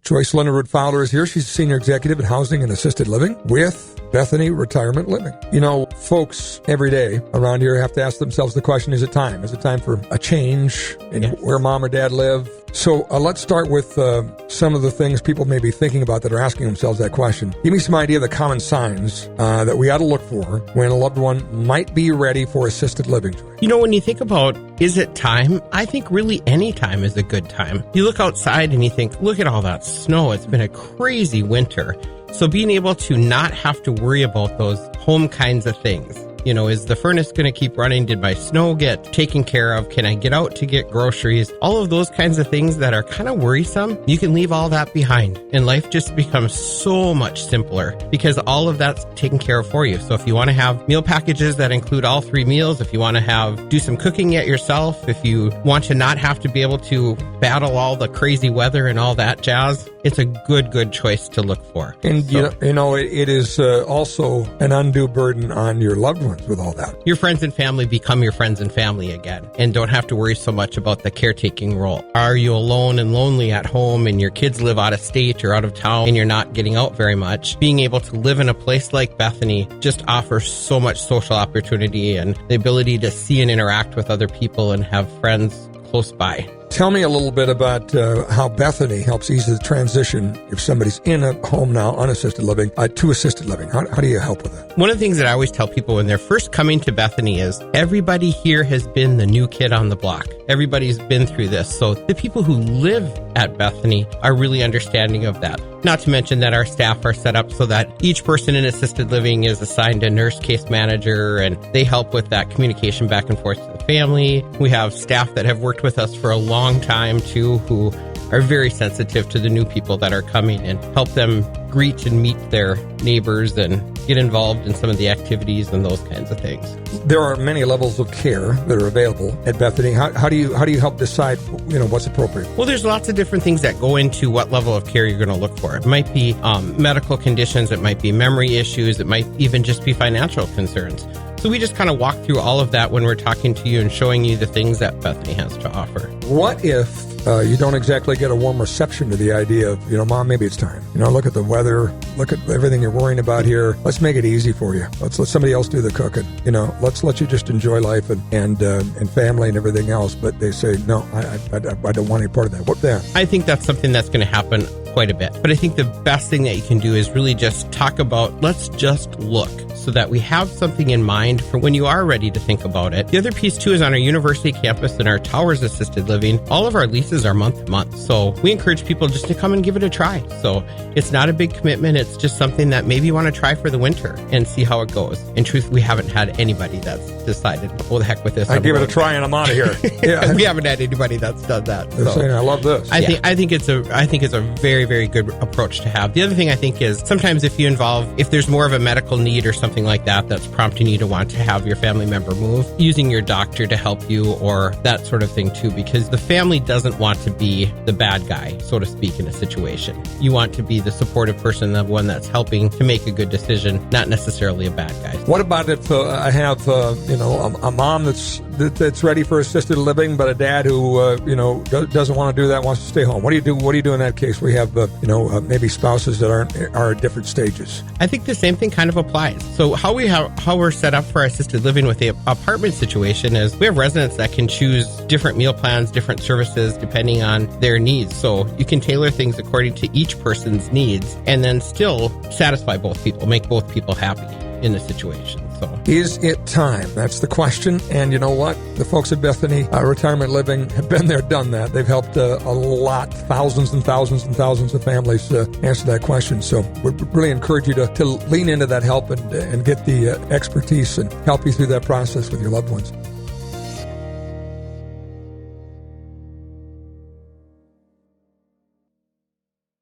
Joyce Linderwood Fowler is here. She's a senior executive in housing and assisted living with Bethany Retirement Living. You know, folks every day around here have to ask themselves the question, is it time? Is it time for a change in where mom or dad live? So let's start with some of the things people may be thinking about that are asking themselves that question. Give me some idea of the common signs that we ought to look for when a loved one might be ready for assisted living. You know, when you think about, is it time? I think really any time is a good time. You look outside and you think, look at all that snow. It's been a crazy winter. So being able to not have to worry about those home kinds of things. You know, is the furnace going to keep running? Did my snow get taken care of? Can I get out to get groceries? All of those kinds of things that are kind of worrisome, you can leave all that behind. And life just becomes so much simpler because all of that's taken care of for you. So if you want to have meal packages that include all 3 meals, if you want to do some cooking yet yourself, if you want to not have to be able to battle all the crazy weather and all that jazz, it's a good choice to look for. And, it is also an undue burden on your loved ones with all that. Your friends and family become your friends and family again and don't have to worry so much about the caretaking role. Are you alone and lonely at home and your kids live out of state or out of town and you're not getting out very much? Being able to live in a place like Bethany just offers so much social opportunity and the ability to see and interact with other people and have friends close by. Tell me a little bit about how Bethany helps ease the transition if somebody's in a home now, unassisted living, to assisted living. How do you help with that? One of the things that I always tell people when they're first coming to Bethany is everybody here has been the new kid on the block. Everybody's been through this. So the people who live at Bethany are really understanding of that. Not to mention that our staff are set up so that each person in assisted living is assigned a nurse case manager, and they help with that communication back and forth to the family. We have staff that have worked with us for a long time too, who are very sensitive to the new people that are coming and help them greet and meet their neighbors and get involved in some of the activities and those kinds of things. There are many levels of care that are available at Bethany. How do you help decide, what's appropriate? Well, there's lots of different things that go into what level of care you're going to look for. It might be medical conditions, it might be memory issues, it might even just be financial concerns. So we just kind of walk through all of that when we're talking to you and showing you the things that Bethany has to offer. What if you don't exactly get a warm reception to the idea of, Mom, maybe it's time. Look at the weather, look at everything you're worrying about here. Let's make it easy for you. Let's let somebody else do the cooking. Let's let you just enjoy life and family and everything else. But they say, no, I don't want any part of that. What then? I think that's something that's going to happen quite a bit. But I think the best thing that you can do is really just talk about, let's just look, so that we have something in mind for when you are ready to think about it. The other piece too is on our university campus and our Towers Assisted Living, all of our leases are month to month. So we encourage people just to come and give it a try. So it's not a big commitment. It's just something that maybe you want to try for the winter and see how it goes. In truth, we haven't had anybody that's decided, oh, the heck with this. I give it a try and I'm out of here. Yeah, we haven't had anybody that's done that. They're saying, I love this. I think it's a very, very good approach to have. The other thing I think is sometimes if there's more of a medical need or something like that that's prompting you to want to have your family member move, using your doctor to help you or that sort of thing too, because the family doesn't want to be the bad guy, so to speak, in a situation. You want to be the supportive person, the one that's helping to make a good decision, not necessarily a bad guy. What about if I have a mom that's ready for assisted living, but a dad who doesn't want to do that, wants to stay home? What do you do in that case? We have maybe spouses that are at different stages. I think the same thing kind of applies. So how we're set up for our assisted living with the apartment situation is we have residents that can choose different meal plans, different services depending on their needs. So you can tailor things according to each person's needs and then still satisfy both people, make both people happy in the situation. So, is it time? That's the question. And you know what? The folks at Bethany Retirement Living have been there, done that. They've helped a lot, thousands and thousands and thousands of families answer that question. So we really encourage you to lean into that help and get the expertise and help you through that process with your loved ones.